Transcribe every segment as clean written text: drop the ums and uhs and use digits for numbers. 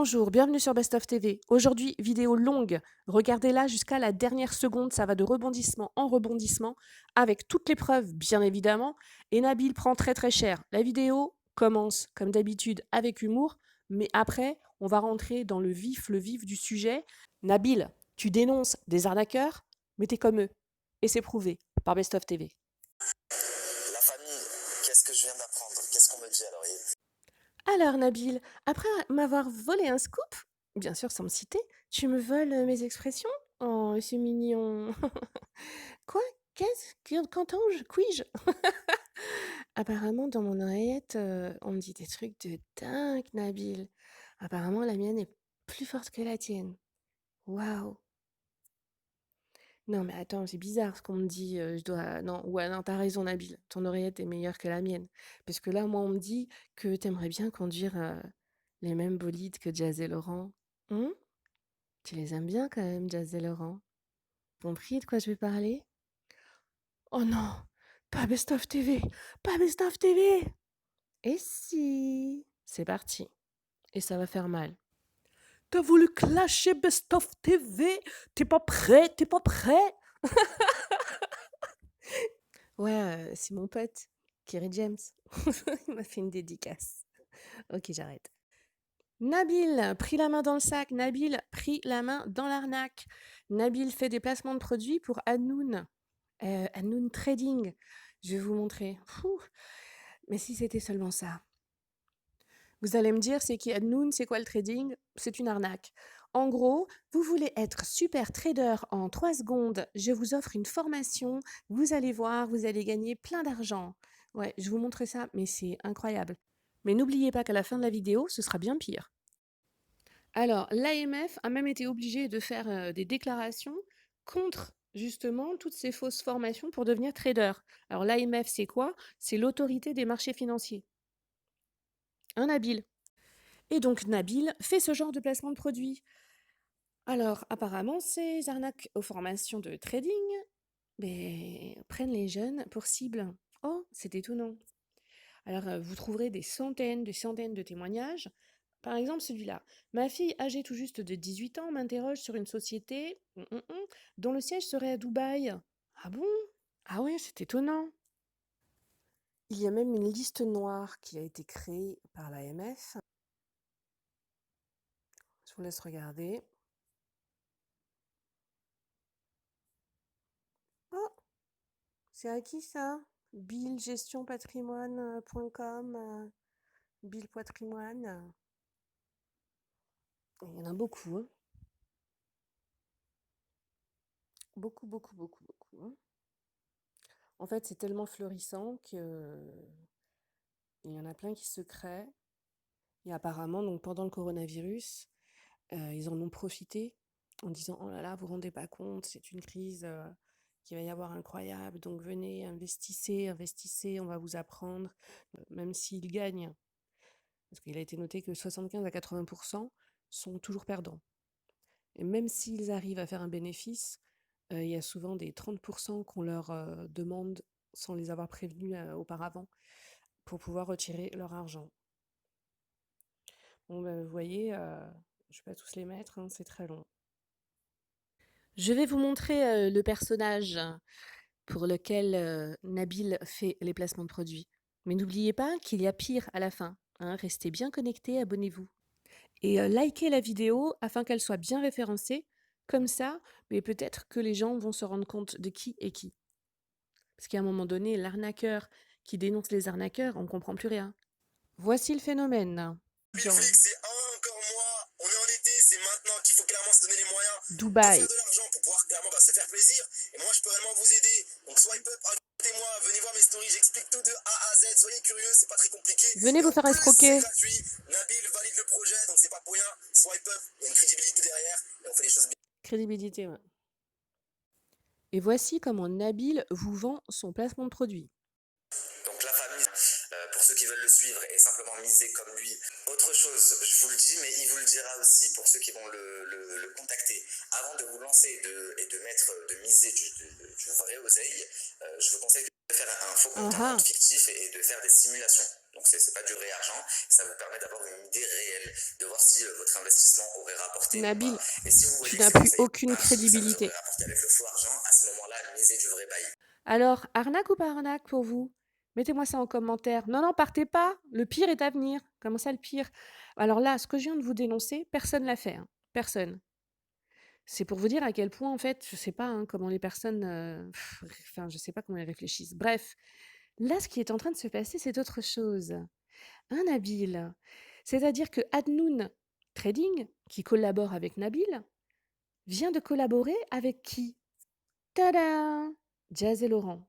Bonjour, bienvenue sur Best of TV. Aujourd'hui, vidéo longue. Regardez-la jusqu'à la dernière seconde, ça va de rebondissement en rebondissement, avec toutes les preuves, bien évidemment. Et Nabil prend très très cher. La vidéo commence, comme d'habitude, avec humour, mais après, on va rentrer dans le vif du sujet. Nabil, tu dénonces des arnaqueurs, mais t'es comme eux. Et c'est prouvé par Best of TV. La famille, qu'est-ce que je viens d'apprendre? Qu'est-ce qu'on me dit alors? Alors Nabil, après m'avoir volé un scoop, bien sûr sans me citer, tu me voles mes expressions? Oh, c'est mignon. Quoi? Qu'est-ce? Qu'entends-je? Puis-je? Apparemment, dans mon oreillette, on me dit des trucs de dingue, Nabil. Apparemment, la mienne est plus forte que la tienne. Waouh! Non, mais attends, c'est bizarre ce qu'on me dit. Je dois. Non, ouais, non, t'as raison, Nabil. Ton oreillette est meilleure que la mienne. Parce que là, moi, on me dit que t'aimerais bien conduire les mêmes bolides que Jazz et Laurent. Hum? Tu les aimes bien quand même, Jazz et Laurent. Compris de quoi je vais parler? Oh non! Pas Best of TV! Pas Best of TV! Et si? C'est parti. Et ça va faire mal. T'as voulu clasher Best of TV? T'es pas prêt? T'es pas prêt? Ouais, c'est mon pote, Kerry James. Il m'a fait une dédicace. Ok, j'arrête. Nabil, pris la main dans le sac. Nabil, pris la main dans l'arnaque. Nabil fait des placements de produits pour Hanoun. Hanoun Trading. Je vais vous montrer. Fouh. Mais si c'était seulement ça. Vous allez me dire, c'est qui Hanoun? C'est quoi le trading? C'est une arnaque. En gros, vous voulez être super trader en 3 secondes, je vous offre une formation, vous allez voir, vous allez gagner plein d'argent. Ouais, je vous montre ça, mais c'est incroyable. Mais n'oubliez pas qu'à la fin de la vidéo, ce sera bien pire. Alors, l'AMF a même été obligé de faire des déclarations contre justement toutes ces fausses formations pour devenir trader. Alors, l'AMF, c'est quoi? C'est l'autorité des marchés financiers. Un Nabil. Et donc, Nabil fait ce genre de placement de produits. Alors, apparemment, ces arnaques aux formations de trading prennent les jeunes pour cible. Oh, c'est étonnant. Alors, vous trouverez des centaines de témoignages. Par exemple, celui-là. Ma fille, âgée tout juste de 18 ans, m'interroge sur une société dont le siège serait à Dubaï. Ah bon? Ah ouais, c'est étonnant. Il y a même une liste noire qui a été créée par l'AMF. Je vous laisse regarder. Oh, c'est à qui ça? billgestionpatrimoine.com, Bill Patrimoine. Il y en a beaucoup, hein. Beaucoup, beaucoup, beaucoup, beaucoup, hein. En fait, c'est tellement florissant que il y en a plein qui se créent. Et apparemment, donc pendant le coronavirus, ils en ont profité en disant: «Oh là là, vous vous rendez pas compte, c'est une crise, qu'il va y avoir incroyable, donc venez, investissez, investissez, on va vous apprendre». Même s'ils gagnent, parce qu'il a été noté que 75 à 80 sont toujours perdants. Et même s'ils arrivent à faire un bénéfice, il y a souvent des 30 qu'on leur demande sans les avoir prévenus auparavant pour pouvoir retirer leur argent. Bon, vous voyez, je ne vais pas tous les mettre, hein, c'est très long. Je vais vous montrer le personnage pour lequel Nabil fait les placements de produits. Mais n'oubliez pas qu'il y a pire à la fin, hein. Restez bien connectés, abonnez-vous. Et likez la vidéo afin qu'elle soit bien référencée. Comme ça, mais peut-être que les gens vont se rendre compte de qui est qui. Parce qu'à un moment donné, l'arnaqueur qui dénonce les arnaqueurs, on ne comprend plus rien. Voici le phénomène. Netflix, c'est encore moi. On est en été, c'est maintenant qu'il faut clairement se donner les moyens de Dubaï. faire de l'argent pour pouvoir clairement se faire plaisir. Et moi, je peux réellement vous aider. Donc, swipe up, ajoutez-moi, venez voir mes stories, j'explique tout de A à Z. Soyez curieux, c'est pas très compliqué. Venez Et vous en faire plus, c'est escroquer. gratuit. Nabil valide le projet, donc c'est pas pour rien. Swipe up, il y a une crédibilité derrière et on fait les choses bien. Crédibilité, ouais. Et voici comment Nabil vous vend son placement de produit. Donc la famille, pour ceux qui veulent le suivre et simplement miser comme lui. Autre chose, je vous le dis, mais il vous le dira aussi pour ceux qui vont le contacter. Avant de vous lancer et de miser du vrai oseille, je vous conseille de faire un faux compte, un compte fictif et de faire des simulations. Donc c'est pas du vrai argent, et ça vous permet d'avoir une idée réelle, de voir si votre investissement aurait rapporté ou pas. Nabil, Et si vous tu voyez que n'as ces plus conseils aucune marchent, que ça vous crédibilité. aurait rapporté avec le faux argent, à ce moment-là, misez du vrai bail. Alors, arnaque ou pas arnaque pour vous? Mettez-moi ça en commentaire. Non, non, partez pas. Le pire est à venir. Comment ça, le pire? Alors là, ce que je viens de vous dénoncer, personne l'a fait. Hein. Personne. C'est pour vous dire à quel point, en fait, je sais pas hein, comment les personnes... Enfin, je sais pas comment elles réfléchissent. Bref, là, ce qui est en train de se passer, c'est autre chose. Un Nabil. C'est-à-dire que Adnoun Trading, qui collabore avec Nabil, vient de collaborer avec qui? Tada! Jazz et Laurent.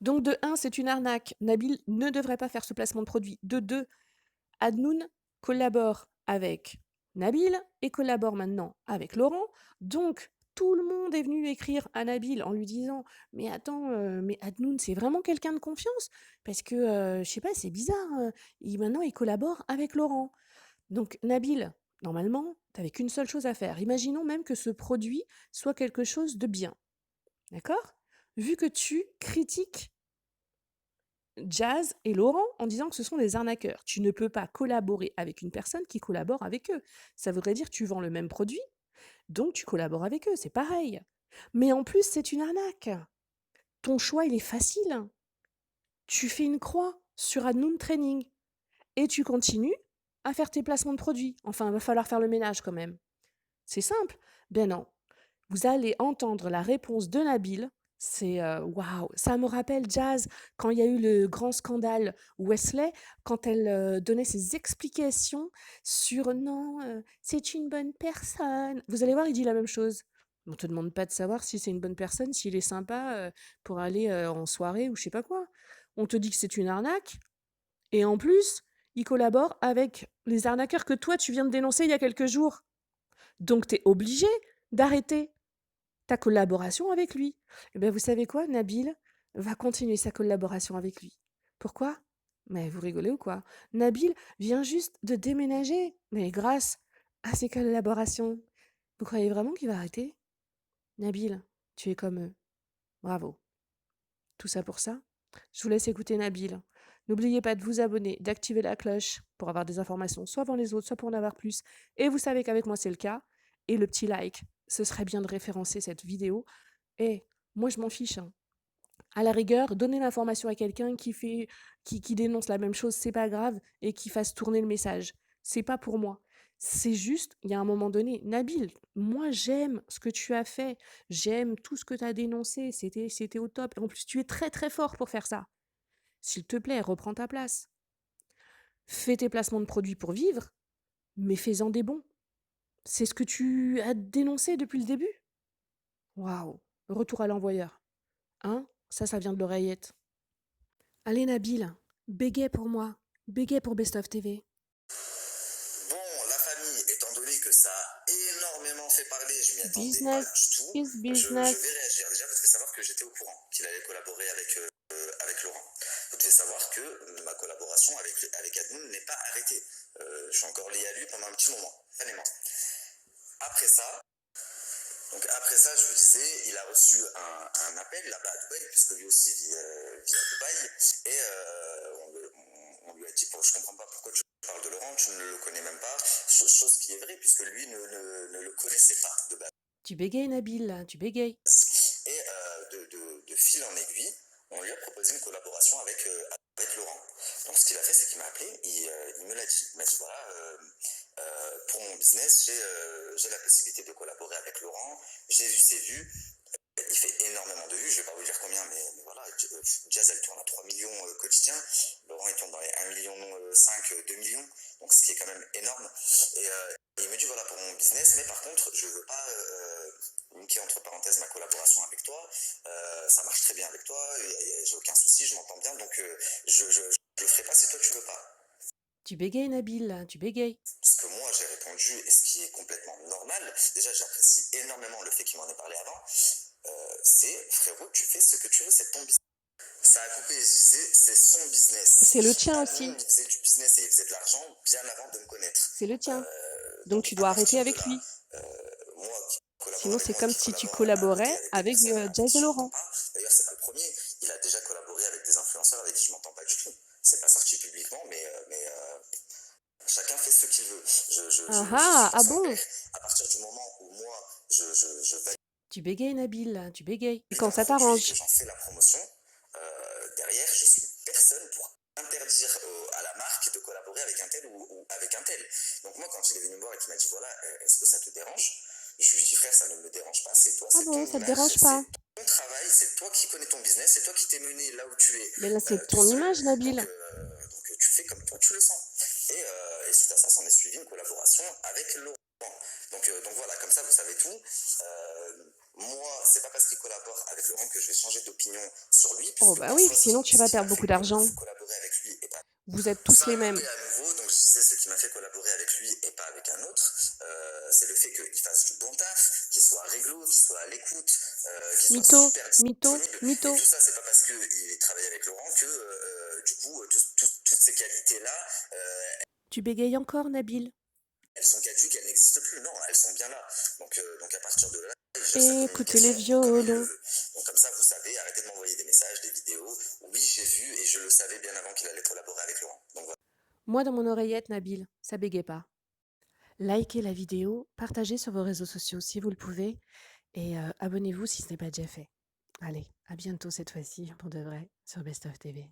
Donc de 1, c'est une arnaque. Nabil ne devrait pas faire ce placement de produit. De 2, Adnoun collabore avec Nabil et collabore maintenant avec Laurent. Donc tout le monde est venu écrire à Nabil en lui disant mais attends, mais Adnoun c'est vraiment quelqu'un de confiance parce que je sais pas, c'est bizarre. Maintenant il collabore avec Laurent. Donc Nabil, normalement, tu n'avais qu'une seule chose à faire. Imaginons même que ce produit soit quelque chose de bien. D'accord? Vu que tu critiques Jazz et Laurent en disant que ce sont des arnaqueurs. Tu ne peux pas collaborer avec une personne qui collabore avec eux. Ça voudrait dire que tu vends le même produit, donc tu collabores avec eux, c'est pareil. Mais en plus, c'est une arnaque. Ton choix, il est facile. Tu fais une croix sur Adnoun Training et tu continues à faire tes placements de produits. Enfin, il va falloir faire le ménage quand même. C'est simple. Ben non. Vous allez entendre la réponse de Nabil. C'est waouh, ça me rappelle Jazz quand il y a eu le grand scandale Wesley, quand elle donnait ses explications sur non, c'est une bonne personne. Vous allez voir, il dit la même chose. On te demande pas de savoir si c'est une bonne personne, s'il est sympa pour aller en soirée ou je sais pas quoi. On te dit que c'est une arnaque et en plus, il collabore avec les arnaqueurs que toi tu viens de dénoncer il y a quelques jours. Donc tu es obligé d'arrêter ta collaboration avec lui. Eh bien, vous savez quoi? Nabil va continuer sa collaboration avec lui. Pourquoi? Mais vous rigolez ou quoi? Nabil vient juste de déménager, mais grâce à ses collaborations. Vous croyez vraiment qu'il va arrêter? Nabil, tu es comme eux. Bravo. Tout ça pour ça? Je vous laisse écouter Nabil. N'oubliez pas de vous abonner, d'activer la cloche pour avoir des informations, soit avant les autres, soit pour en avoir plus. Et vous savez qu'avec moi, c'est le cas. Et le petit like, ce serait bien de référencer cette vidéo. Et moi, je m'en fiche. Hein. À la rigueur, donner l'information à quelqu'un qui dénonce la même chose, c'est pas grave, et qui fasse tourner le message. C'est pas pour moi. C'est juste, il y a un moment donné, Nabil, moi j'aime ce que tu as fait, j'aime tout ce que tu as dénoncé, c'était au top. En plus, tu es très très fort pour faire ça. S'il te plaît, reprends ta place. Fais tes placements de produits pour vivre, mais fais-en des bons. C'est ce que tu as dénoncé depuis le début. Waouh, retour à l'envoyeur. Hein? Ça vient de l'oreillette. Allez Nabil, bégaye pour moi, bégaye pour Best of TV. Bon, la famille, étant donné que ça a énormément fait parler, je m'y attendais Business pas du tout. is Je business. vais réagir. Déjà, vous devez savoir que j'étais au courant qu'il allait collaborer avec Laurent. Vous devez savoir que ma collaboration avec Admoun n'est pas arrêtée. Je suis encore lié à lui pendant un petit moment, vraiment. Après ça, je vous disais, il a reçu un appel là-bas à Dubaï, puisque lui aussi vit à Dubaï, et on lui a dit, je comprends pas pourquoi tu parles de Laurent, tu ne le connais même pas, chose qui est vraie, puisque lui ne le connaissait pas de base. Tu bégayes Nabil, là, tu bégayes. Et de fil en aiguille, on lui a proposé une collaboration avec Laurent. Donc ce qu'il a fait, c'est qu'il m'a appelé, il me l'a dit. Il m'a dit voilà, pour mon business, j'ai la possibilité de collaborer avec Laurent, j'ai vu ses vues, il fait énormément de vues, je ne vais pas vous dire combien, mais voilà, Jazz elle tourne à 3 millions quotidiens, Laurent il tourne dans les 1,5 million, 2 millions, donc ce qui est quand même énorme. Et il me dit voilà pour mon business, mais par contre je ne veux pas niquer entre parenthèses ma collaboration avec toi, ça marche très bien avec toi, j'ai aucun souci, je m'entends bien, donc je le ferai pas si toi tu veux pas. Tu bégayes Nabil, là, tu bégayes. Ce que moi j'ai répondu, et ce qui est complètement normal, déjà j'apprécie énormément le fait qu'il m'en ait parlé avant, c'est frérot, tu fais ce que tu veux, c'est ton business. Ça a coupé, je disais, c'est son business. C'est le tien aussi. Il faisait du business et il faisait de l'argent bien avant de me connaître. C'est le tien. Donc tu dois arrêter avec lui. Sinon, c'est comme si tu collaborais avec Jazz et Laurent. D'ailleurs, c'est pas le premier. Il a déjà collaboré avec des influenceurs influenceur avec qui je m'entends pas du tout. C'est pas sorti publiquement, chacun fait ce qu'il veut. Je suis Ah pas ah son bon? père. À partir du moment où moi, je valide Tu bégayes, Nabil, là, tu bégayes. Et quand un ça produit et que t'arrange. j'en fais la promotion, derrière, je suis personne pour interdire à la marque de collaborer avec un tel ou avec un tel. Donc moi, quand il est venu me voir et qu'il m'a dit, voilà, est-ce que ça te dérange? Je lui dis, frère, ça ne me dérange pas, c'est toi, Ah c'est bon, ton ça te image, dérange pas? c'est ton travail, c'est toi qui connais ton business, c'est toi qui t'es mené là où tu es Mais là, c'est tout ton seul. image, Nabil. Donc tu fais comme toi tu le sens. Et suite à ça, s'en est suivi une collaboration avec Laurent. Donc voilà, comme ça, vous savez tout. Moi, c'est pas parce qu'il collabore avec Laurent que je vais changer d'opinion sur lui, Oh puisque bah en oui, soi, sinon tu ce vas qui m'a perdre fait beaucoup d'argent. collaborer avec lui et pas. Vous êtes tous Ça a les coupé mêmes. à nouveau, donc je disais ce qui m'a fait collaborer avec lui et pas avec un autre, c'est le fait qu'il fasse du bon taf, qu'il soit réglo, qu'il soit à l'écoute, qu'il soit Mytho, super mytho, disponible. Et mytho. tout ça, c'est pas parce qu'il travaille avec Laurent que du coup, toutes ces qualités-là, Tu bégayes encore, Nabil. elles sont caduques, elles n'existent plus. Non, elles sont bien là. Donc à partir de là, il gère sa Écoutez les communication comme il le violons. veut. Donc comme ça, vous savez, arrêtez de m'envoyer des messages, des vidéos. Oui, j'ai vu et je le savais bien avant qu'il allait collaborer avec Laurent. Donc voilà. Moi, dans mon oreillette, Nabil, ça bégaye pas. Likez la vidéo, partagez sur vos réseaux sociaux si vous le pouvez et abonnez-vous si ce n'est pas déjà fait. Allez, à bientôt cette fois-ci pour de vrai sur Best of TV.